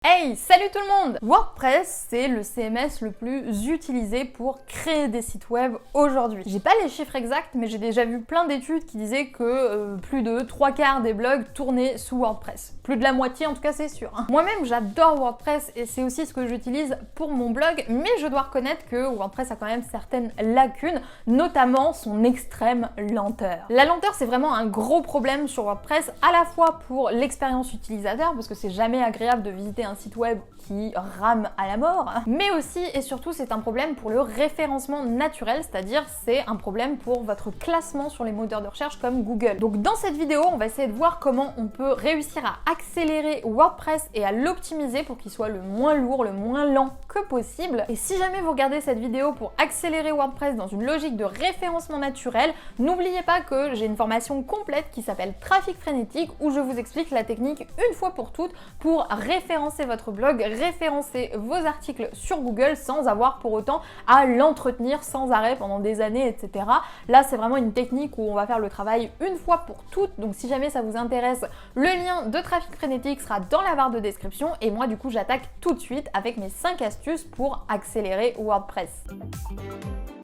Hey, salut tout le monde! WordPress, c'est le CMS le plus utilisé pour créer des sites web aujourd'hui. J'ai pas les chiffres exacts, mais j'ai déjà vu plein d'études qui disaient que plus de 3/4 des blogs tournaient sous WordPress. Plus de la moitié, en tout cas, c'est sûr. Moi-même, j'adore WordPress et c'est aussi ce que j'utilise pour mon blog, mais je dois reconnaître que WordPress a quand même certaines lacunes, notamment son extrême lenteur. La lenteur, c'est vraiment un gros problème sur WordPress, à la fois pour l'expérience utilisateur, parce que c'est jamais agréable de visiter un site web qui rame à la mort, mais aussi et surtout c'est un problème pour le référencement naturel, c'est-à-dire c'est un problème pour votre classement sur les moteurs de recherche comme Google. Donc dans cette vidéo, on va essayer de voir comment on peut réussir à accélérer WordPress et à l'optimiser pour qu'il soit le moins lourd, le moins lent que possible. Et si jamais vous regardez cette vidéo pour accélérer WordPress dans une logique de référencement naturel, n'oubliez pas que j'ai une formation complète qui s'appelle Trafic Frénétique où je vous explique la technique une fois pour toutes pour référencer votre blog, référencer vos articles sur Google sans avoir pour autant à l'entretenir sans arrêt pendant des années, etc. Là, c'est vraiment une technique où on va faire le travail une fois pour toutes. Donc si jamais ça vous intéresse, le lien de Trafic Frénétique sera dans la barre de description. Et moi, du coup, j'attaque tout de suite avec mes 5 astuces pour accélérer WordPress.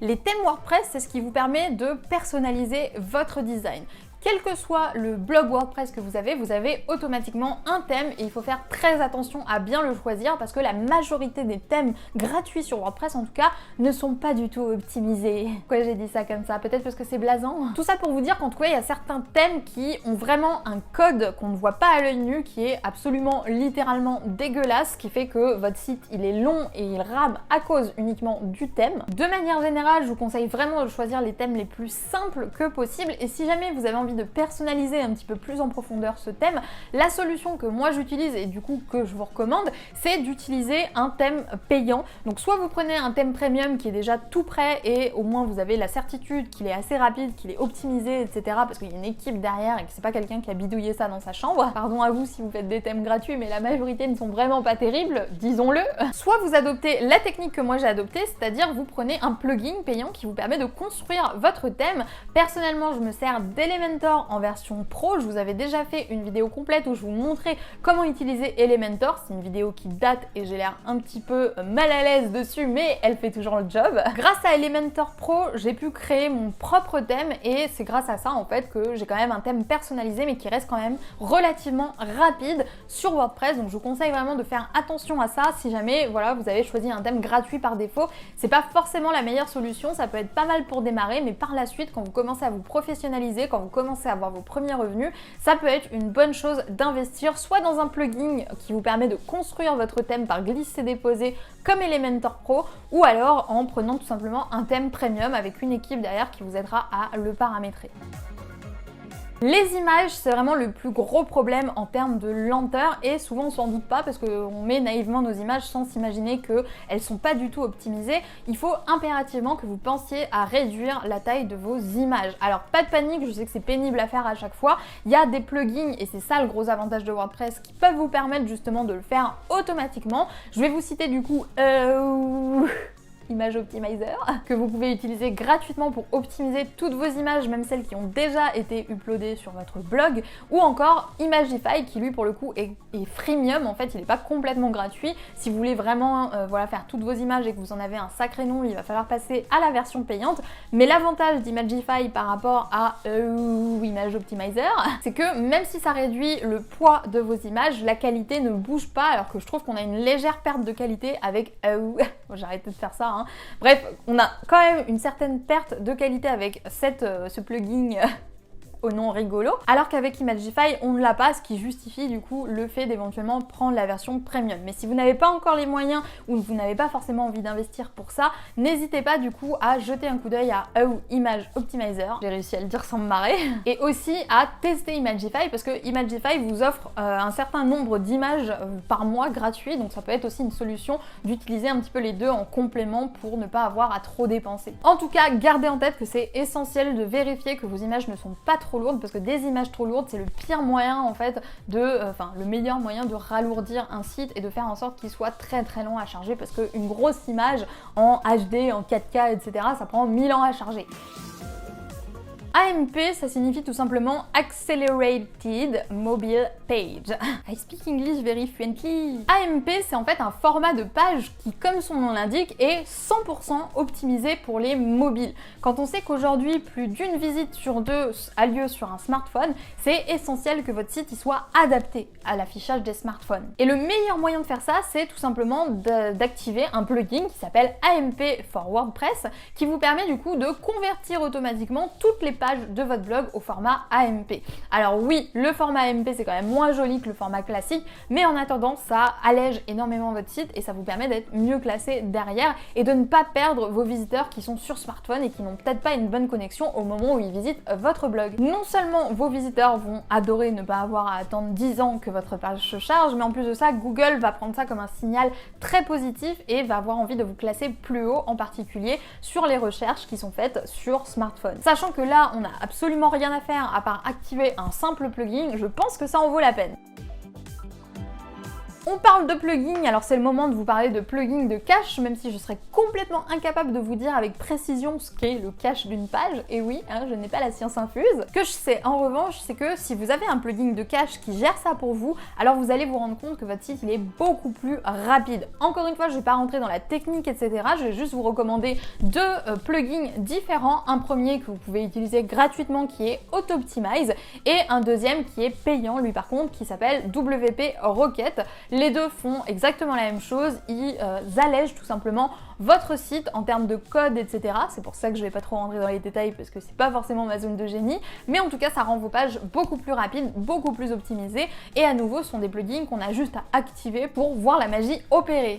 Les thèmes WordPress, c'est ce qui vous permet de personnaliser votre design. Quel que soit le blog WordPress que vous avez automatiquement un thème et il faut faire très attention à bien le choisir parce que la majorité des thèmes gratuits sur WordPress en tout cas ne sont pas du tout optimisés. Pourquoi j'ai dit ça comme ça? Peut-être parce que c'est blasant? Tout ça pour vous dire qu'en tout cas il y a certains thèmes qui ont vraiment un code qu'on ne voit pas à l'œil nu qui est absolument littéralement dégueulasse, qui fait que votre site il est long et il rame à cause uniquement du thème. De manière générale, je vous conseille vraiment de choisir les thèmes les plus simples que possible et si jamais vous avez envie de personnaliser un petit peu plus en profondeur ce thème, la solution que moi j'utilise et du coup que je vous recommande, c'est d'utiliser un thème payant. Donc soit vous prenez un thème premium qui est déjà tout prêt et au moins vous avez la certitude qu'il est assez rapide, qu'il est optimisé, etc. parce qu'il y a une équipe derrière et que c'est pas quelqu'un qui a bidouillé ça dans sa chambre. Pardon à vous si vous faites des thèmes gratuits, mais la majorité ne sont vraiment pas terribles, disons-le. Soit vous adoptez la technique que moi j'ai adoptée, c'est-à-dire vous prenez un plugin payant qui vous permet de construire votre thème. Personnellement, je me sers d'Elementor en version pro. Je vous avais déjà fait une vidéo complète où je vous montrais comment utiliser Elementor. C'est une vidéo qui date et j'ai l'air un petit peu mal à l'aise dessus, mais elle fait toujours le job. Grâce à Elementor Pro, j'ai pu créer mon propre thème et c'est grâce à ça en fait que j'ai quand même un thème personnalisé mais qui reste quand même relativement rapide sur WordPress. Donc je vous conseille vraiment de faire attention à ça si jamais voilà, vous avez choisi un thème gratuit par défaut. C'est pas forcément la meilleure solution, ça peut être pas mal pour démarrer, mais par la suite quand vous commencez à vous professionnaliser, quand vous commencez à avoir vos premiers revenus, ça peut être une bonne chose d'investir soit dans un plugin qui vous permet de construire votre thème par glisser-déposer comme Elementor Pro, ou alors en prenant tout simplement un thème premium avec une équipe derrière qui vous aidera à le paramétrer. Les images, c'est vraiment le plus gros problème en termes de lenteur et souvent on s'en doute pas parce qu'on met naïvement nos images sans s'imaginer qu'elles sont pas du tout optimisées. Il faut impérativement que vous pensiez à réduire la taille de vos images. Alors pas de panique, je sais que c'est pénible à faire à chaque fois. Il y a des plugins et c'est ça le gros avantage de WordPress qui peuvent vous permettre justement de le faire automatiquement. Je vais vous citer du coup Image Optimizer, que vous pouvez utiliser gratuitement pour optimiser toutes vos images, même celles qui ont déjà été uploadées sur votre blog, ou encore Imagify qui lui pour le coup est freemium, en fait il n'est pas complètement gratuit. Si vous voulez vraiment voilà, faire toutes vos images et que vous en avez un sacré nombre, il va falloir passer à la version payante, mais l'avantage d'Imagify par rapport à Image Optimizer, c'est que même si ça réduit le poids de vos images, la qualité ne bouge pas, alors que je trouve qu'on a une légère perte de qualité avec j'ai arrêté de faire ça, hein. Bref, on a quand même une certaine perte de qualité avec ce plugin au nom rigolo, alors qu'avec Imagify on ne l'a pas, ce qui justifie du coup le fait d'éventuellement prendre la version premium. Mais si vous n'avez pas encore les moyens ou vous n'avez pas forcément envie d'investir pour ça, n'hésitez pas du coup à jeter un coup d'œil à Image Optimizer, j'ai réussi à le dire sans me marrer, et aussi à tester Imagify parce que Imagify vous offre un certain nombre d'images par mois gratuits, donc ça peut être aussi une solution d'utiliser un petit peu les deux en complément pour ne pas avoir à trop dépenser. En tout cas, gardez en tête que c'est essentiel de vérifier que vos images ne sont pas trop lourdes parce que des images trop lourdes c'est le pire moyen en fait le meilleur moyen de ralourdir un site et de faire en sorte qu'il soit très très long à charger parce qu'une grosse image en HD, en 4K, etc. ça prend 1000 ans à charger. AMP, ça signifie tout simplement Accelerated Mobile Page. I speak English very fluently. AMP, c'est en fait un format de page qui, comme son nom l'indique, est 100% optimisé pour les mobiles. Quand on sait qu'aujourd'hui, plus d'une visite sur deux a lieu sur un smartphone, c'est essentiel que votre site y soit adapté à l'affichage des smartphones. Et le meilleur moyen de faire ça, c'est tout simplement d'activer un plugin qui s'appelle AMP for WordPress, qui vous permet du coup de convertir automatiquement toutes les pages de votre blog au format AMP. Alors oui, le format AMP c'est quand même moins joli que le format classique, mais en attendant, ça allège énormément votre site et ça vous permet d'être mieux classé derrière et de ne pas perdre vos visiteurs qui sont sur smartphone et qui n'ont peut-être pas une bonne connexion au moment où ils visitent votre blog. Non seulement vos visiteurs vont adorer ne pas avoir à attendre 10 ans que votre page se charge, mais en plus de ça, Google va prendre ça comme un signal très positif et va avoir envie de vous classer plus haut, en particulier sur les recherches qui sont faites sur smartphone. Sachant que là, on n'a absolument rien à faire à part activer un simple plugin, je pense que ça en vaut la peine. On parle de plugin, alors c'est le moment de vous parler de plugin de cache, même si je serais complètement incapable de vous dire avec précision ce qu'est le cache d'une page. Et oui, je n'ai pas la science infuse. Ce que je sais en revanche, c'est que si vous avez un plugin de cache qui gère ça pour vous, alors vous allez vous rendre compte que votre site il est beaucoup plus rapide. Encore une fois, je ne vais pas rentrer dans la technique, etc. Je vais juste vous recommander deux plugins différents. Un premier que vous pouvez utiliser gratuitement qui est Auto-Optimize et un deuxième qui est payant, lui par contre, qui s'appelle WP Rocket. Les deux font exactement la même chose, ils allègent tout simplement votre site en termes de code, etc. C'est pour ça que je vais pas trop rentrer dans les détails parce que c'est pas forcément ma zone de génie, mais en tout cas ça rend vos pages beaucoup plus rapides, beaucoup plus optimisées et à nouveau ce sont des plugins qu'on a juste à activer pour voir la magie opérer.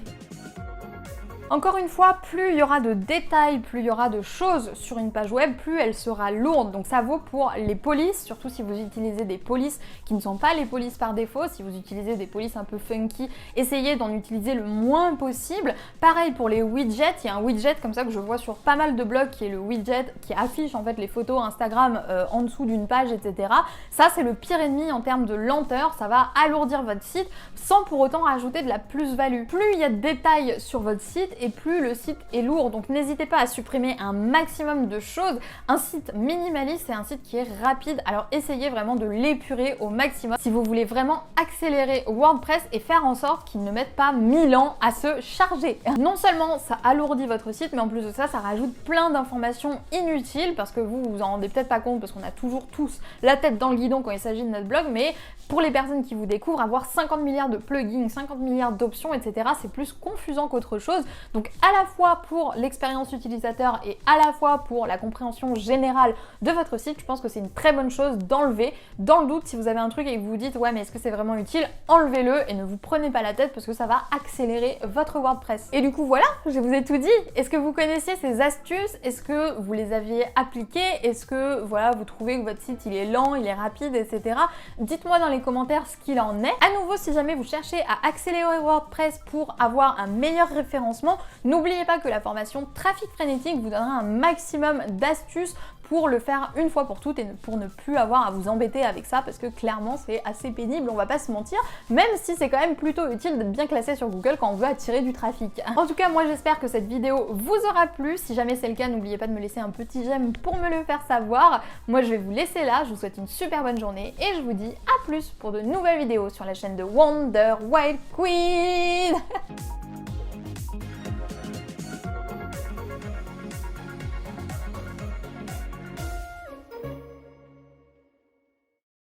Encore une fois, plus il y aura de détails, plus il y aura de choses sur une page web, plus elle sera lourde. Donc ça vaut pour les polices, surtout si vous utilisez des polices qui ne sont pas les polices par défaut. Si vous utilisez des polices un peu funky, essayez d'en utiliser le moins possible. Pareil pour les widgets, il y a un widget comme ça que je vois sur pas mal de blogs qui est le widget qui affiche en fait les photos Instagram en dessous d'une page, etc. Ça c'est le pire ennemi en termes de lenteur, ça va alourdir votre site sans pour autant rajouter de la plus-value. Plus il y a de détails sur votre site, et plus le site est lourd. Donc n'hésitez pas à supprimer un maximum de choses. Un site minimaliste, c'est un site qui est rapide. Alors essayez vraiment de l'épurer au maximum si vous voulez vraiment accélérer WordPress et faire en sorte qu'il ne mette pas 1000 ans à se charger. Non seulement ça alourdit votre site, mais en plus de ça, ça rajoute plein d'informations inutiles parce que vous vous en rendez peut-être pas compte parce qu'on a toujours tous la tête dans le guidon quand il s'agit de notre blog, mais pour les personnes qui vous découvrent, avoir 50 milliards de plugins, 50 milliards d'options, etc., c'est plus confusant qu'autre chose. Donc à la fois pour l'expérience utilisateur et à la fois pour la compréhension générale de votre site, je pense que c'est une très bonne chose d'enlever. Dans le doute, si vous avez un truc et que vous vous dites ouais mais est-ce que c'est vraiment utile, enlevez-le et ne vous prenez pas la tête parce que ça va accélérer votre WordPress. Et du coup voilà, je vous ai tout dit. Est-ce que vous connaissiez ces astuces? Est-ce que vous les aviez appliquées? Est-ce que voilà, vous trouvez que votre site il est lent, il est rapide, etc. Dites-moi dans les commentaires ce qu'il en est. À nouveau, si jamais vous cherchez à accélérer WordPress pour avoir un meilleur référencement, n'oubliez pas que la formation Trafic Frénétique vous donnera un maximum d'astuces pour le faire une fois pour toutes et pour ne plus avoir à vous embêter avec ça parce que clairement c'est assez pénible, on va pas se mentir, même si c'est quand même plutôt utile d'être bien classé sur Google quand on veut attirer du trafic. En tout cas, moi j'espère que cette vidéo vous aura plu. Si jamais c'est le cas, n'oubliez pas de me laisser un petit j'aime pour me le faire savoir. Moi je vais vous laisser là, je vous souhaite une super bonne journée et je vous dis à plus pour de nouvelles vidéos sur la chaîne de Wonder Wild Queen.